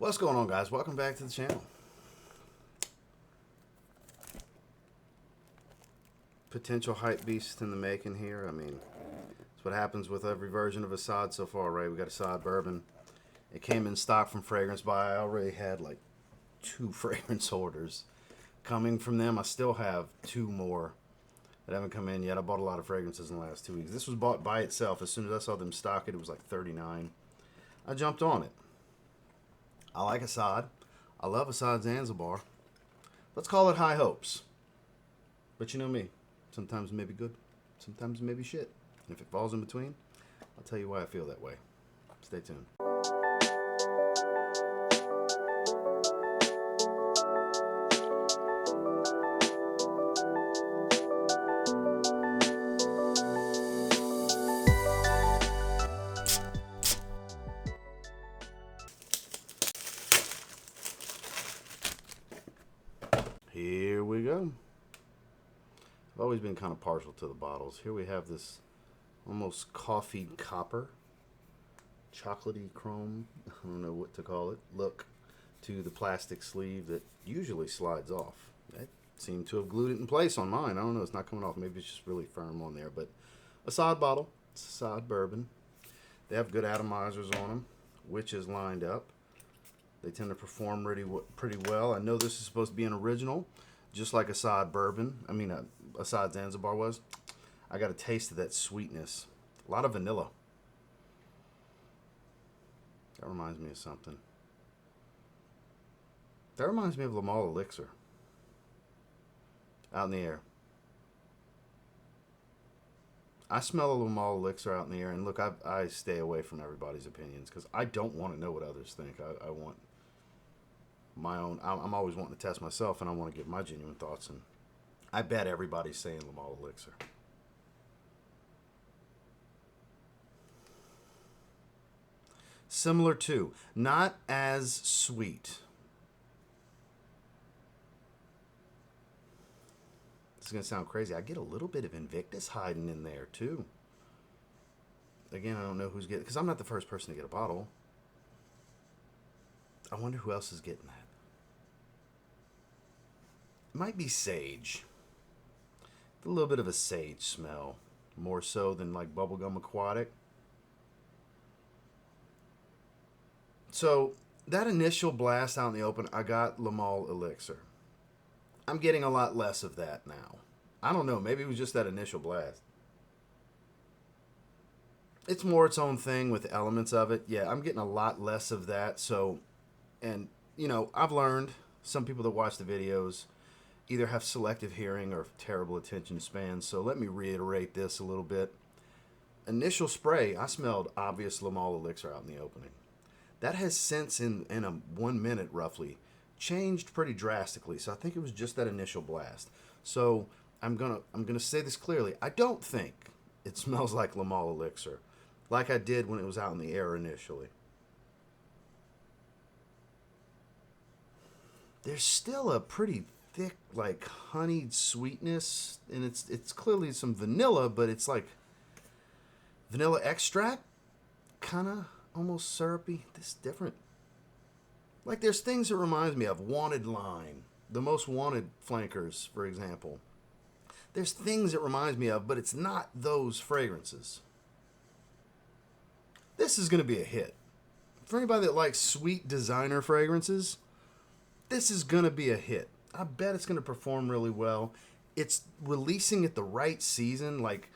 What's going on, guys? Welcome back to the channel. Potential hype beast in the making here. I mean, that's what happens with every version of Asad so far, right? We got Asad Bourbon. It came in stock from Fragrance Buy. I already had like 2 fragrance orders coming from them. I still have 2 more that haven't come in yet. I bought a lot of fragrances in the last 2 weeks. This was bought by itself. As soon as I saw them stock it, it was like $39. I jumped on it. I like Asad. I love Asad Zanzibar. Let's call it high hopes. But you know me. Sometimes it may be good. Sometimes it may be shit. And if it falls in between, I'll tell you why I feel that way. Stay tuned. Here we go. I've always been kind of partial to the bottles. Here we have this almost coffee copper, chocolatey chrome, I don't know what to call it, look to the plastic sleeve that usually slides off. That seemed to have glued it in place on mine. I don't know, it's not coming off. Maybe it's just really firm on there. But Asad bottle, it's Asad Bourbon. They have good atomizers on them, which is lined up. They tend to perform pretty well. I know this is supposed to be an original, just like Asad Bourbon. I mean, Asad Zanzibar was. I got a taste of that sweetness. A lot of vanilla. That reminds me of something. That reminds me of Lamal Elixir. Out in the air. I smell a Lamal Elixir out in the air, and look, I stay away from everybody's opinions because I don't want to know what others think. I want my own. I'm always wanting to test myself, and I want to give my genuine thoughts. And I bet everybody's saying Lamal Elixir. Similar to, not as sweet. This is going to sound crazy. I get a little bit of Invictus hiding in there, too. Again, I don't know who's getting it, because I'm not the first person to get a bottle. I wonder who else is getting that. It might be sage. A little bit of a sage smell. More so than like bubblegum aquatic. So, that initial blast out in the open, I got Lamal Elixir. I'm getting a lot less of that now. I don't know, maybe it was just that initial blast. It's more its own thing with elements of it. Yeah, I'm getting a lot less of that. So, and, you know, I've learned some people that watch the videos either have selective hearing or terrible attention spans. So let me reiterate this a little bit. Initial spray, I smelled obvious Lamal Elixir out in the opening. That has since, in a 1 minute roughly, changed pretty drastically. So I think it was just that initial blast. So I'm gonna say this clearly. I don't think it smells like Lamal Elixir, like I did when it was out in the air initially. There's still a pretty thick, like honeyed sweetness, and it's clearly some vanilla, but it's like vanilla extract, kind of almost syrupy. This is different. Like there's things it reminds me of. Wanted Line, the Most Wanted flankers, for example. There's things it reminds me of, but it's not those fragrances. This is going to be a hit. For anybody that likes sweet designer fragrances, this is going to be a hit. I bet it's going to perform really well. It's releasing at the right season. Like,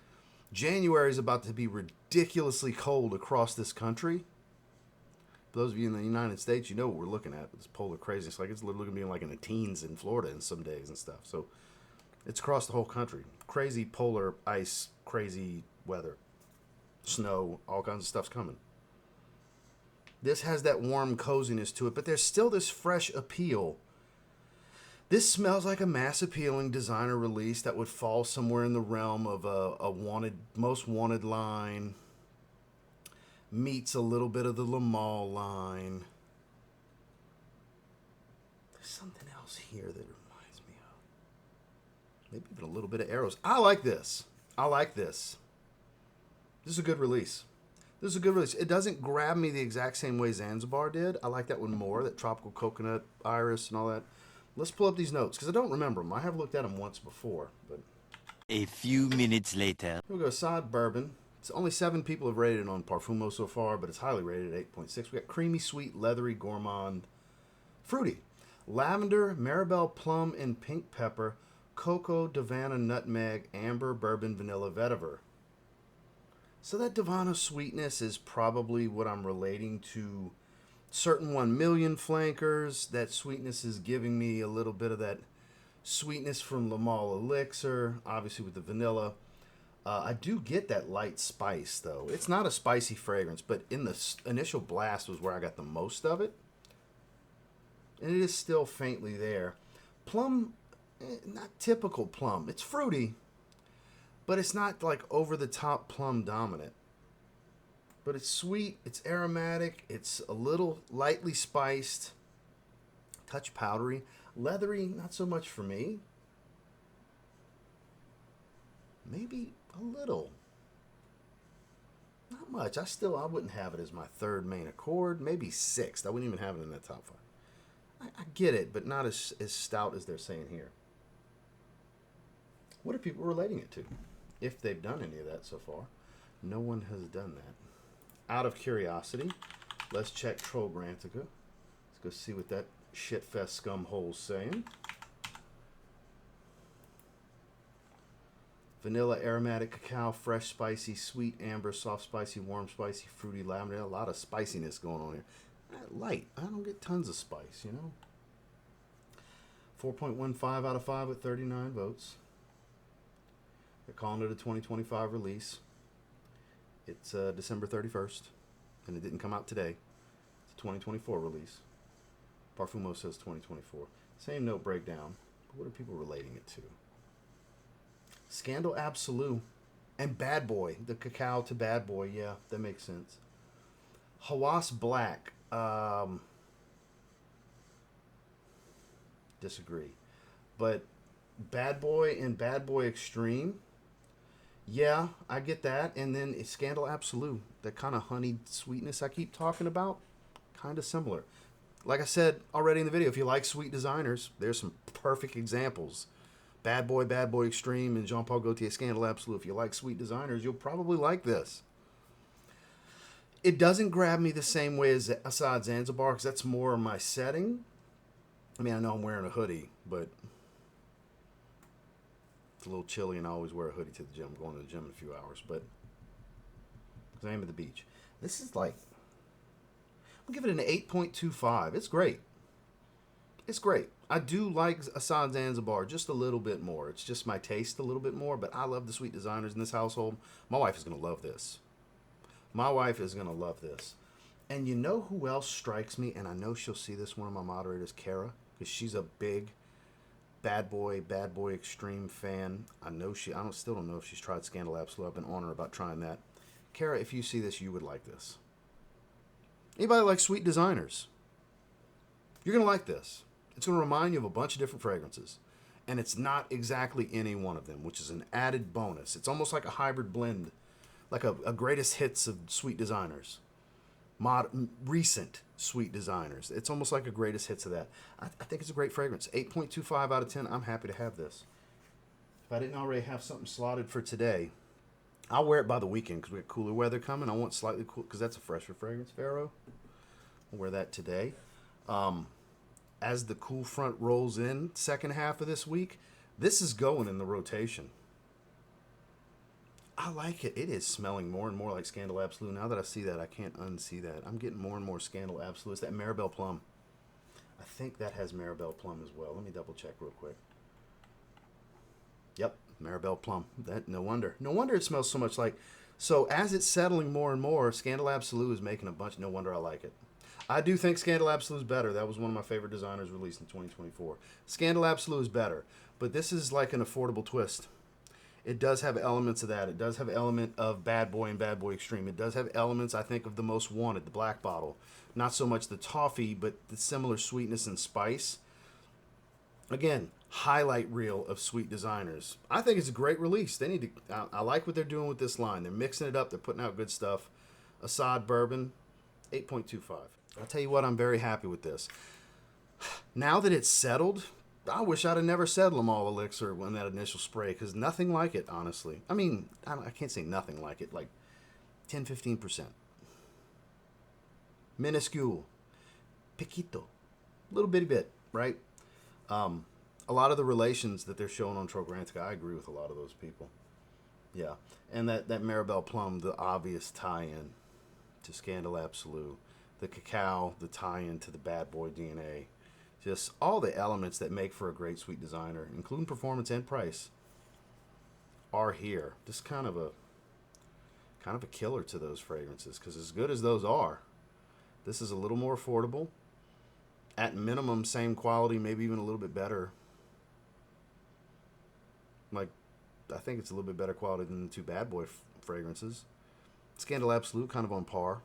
January is about to be ridiculously cold across this country. For those of you in the United States, you know what we're looking at. It's polar craziness. Like, it's literally going to be like in the teens in Florida in some days and stuff. So, it's across the whole country. Crazy polar ice, crazy weather. Snow, all kinds of stuff's coming. This has that warm coziness to it, but there's still this fresh appeal. This smells like a mass appealing designer release that would fall somewhere in the realm of a Most Wanted line, meets a little bit of the Lamal line. There's something else here that reminds me of. Maybe even a little bit of Arrows. I like this. I like this. This is a good release. This is a good release. It doesn't grab me the exact same way Zanzibar did. I like that one more, that tropical coconut iris and all that. Let's pull up these notes because I don't remember them. I have looked at them once before, but A few minutes later. here we go. Asad Bourbon. It's only 7 people have rated it on Parfumo so far, but it's highly rated at 8.6. We got creamy, sweet, leathery, gourmand, fruity, lavender, marabelle, plum, and pink pepper, cocoa, Davana, nutmeg, amber, bourbon, vanilla, vetiver. So that Davana sweetness is probably what I'm relating to certain 1 million flankers. That sweetness is giving me a little bit of that sweetness from Lamal Elixir, obviously with the vanilla. I do get that light spice, though. It's not a spicy fragrance, but in the initial blast was where I got the most of it. And it is still faintly there. Plum, not typical plum. It's fruity, but it's not like over-the-top plum dominant. But it's sweet, it's aromatic, it's a little lightly spiced, touch powdery. Leathery, not so much for me. Maybe a little. Not much. I wouldn't have it as my 3rd main accord. Maybe 6th. I wouldn't even have it in that top 5. I get it, but not as stout as they're saying here. What are people relating it to? If they've done any of that so far. No one has done that. Out of curiosity, let's check Trograntica. Let's go see what that shitfest scum hole's saying. Vanilla, aromatic, cacao, fresh, spicy, sweet, amber, soft, spicy, warm, spicy, fruity, lavender. A lot of spiciness going on here. Light. I don't get tons of spice, you know. 4.15 out of 5 with 39 votes. They're calling it a 2025 release. It's December 31st, and it didn't come out today. It's a 2024 release. Parfumo says 2024. Same note breakdown. But what are people relating it to? Scandal Absolute and Bad Boy. The cacao to Bad Boy. Yeah, that makes sense. Hawas Black. Disagree. But Bad Boy and Bad Boy Extreme. Yeah, I get that. And then it's Scandal Absolute. That kind of honeyed sweetness I keep talking about. Kind of similar. Like I said already in the video, if you like sweet designers, there's some perfect examples. Bad Boy Extreme, and Jean Paul Gaultier Scandal Absolute. If you like sweet designers, you'll probably like this. It doesn't grab me the same way as Asad Zanzibar, because that's more my setting. I mean, I know I'm wearing a hoodie, but it's a little chilly, and I always wear a hoodie to the gym. I'm going to the gym in a few hours, but because I am at the beach. This is like, I'll give it an 8.25. It's great. It's great. I do like Asad Zanzibar just a little bit more. It's just my taste a little bit more, but I love the sweet designers in this household. My wife is going to love this. My wife is going to love this. And you know who else strikes me? And I know she'll see this, one of my moderators, Kara, because she's a big Bad Boy Extreme fan. I still don't know if she's tried Scandal Absolute. I've been on her about trying that. Kara, if you see this, you would like this. Anybody like sweet designers? You're going to like this. It's going to remind you of a bunch of different fragrances. And it's not exactly any one of them, which is an added bonus. It's almost like a hybrid blend, like a greatest hits of sweet designers. Recent sweet designers. It's almost like a greatest hits of that. I think it's a great fragrance. 8.25 out of 10. I'm happy to have this. If I didn't already have something slotted for today, I'll wear it by the weekend because we have cooler weather coming. I want slightly cool because that's a fresher fragrance, Pharaoh. I'll wear that today. As the cool front rolls in second half of this week, this is going in the rotation. I like it. It is smelling more and more like Scandal Absolute. Now that I see that, I can't unsee that. I'm getting more and more Scandal Absolute. It's that Marabelle Plum. I think that has Marabelle Plum as well. Let me double check real quick. Yep, Marabelle Plum. That no wonder. No wonder it smells so much like. So as it's settling more and more, Scandal Absolute is making a bunch. No wonder I like it. I do think Scandal Absolute is better. That was one of my favorite designers released in 2024. Scandal Absolute is better, but this is like an affordable twist. It does have elements of that. It does have element of Bad Boy and Bad Boy Extreme. It does have elements, I think, of the Most Wanted, the Black Bottle. Not so much the toffee, but the similar sweetness and spice. Again, highlight reel of sweet designers. I think it's a great release. They need to. I like what they're doing with this line. They're mixing it up. They're putting out good stuff. Asad Bourbon, 8.25. I'll tell you what, I'm very happy with this. Now that it's settled, I wish I'd have never settled them all elixir in that initial spray, because nothing like it, honestly. I mean, I can't say nothing like it, like 10-15%. Minuscule. Piquito. Little bitty bit, right? A lot of the relations that they're showing on Trograntica, I agree with a lot of those people. Yeah. And that Maribel Plum, the obvious tie-in to Scandal Absolute. The cacao, the tie-in to the bad boy DNA. Just all the elements that make for a great sweet designer, including performance and price, are here. Just kind of a killer to those fragrances, because as good as those are, this is a little more affordable. At minimum, same quality, maybe even a little bit better. Like, I think it's a little bit better quality than the two bad boy fragrances. Scandal Absolute, kind of on par.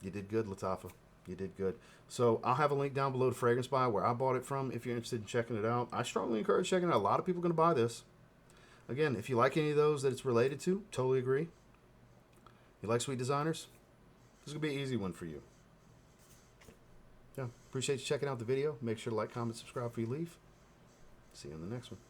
You did good, Lattafa. You did good. So I'll have a link down below to Fragrance Buy where I bought it from if you're interested in checking it out. I strongly encourage checking it out. A lot of people are going to buy this. Again, if you like any of those that it's related to, totally agree. You like sweet designers? This is going to be an easy one for you. Yeah, appreciate you checking out the video. Make sure to like, comment, subscribe before you leave. See you in the next one.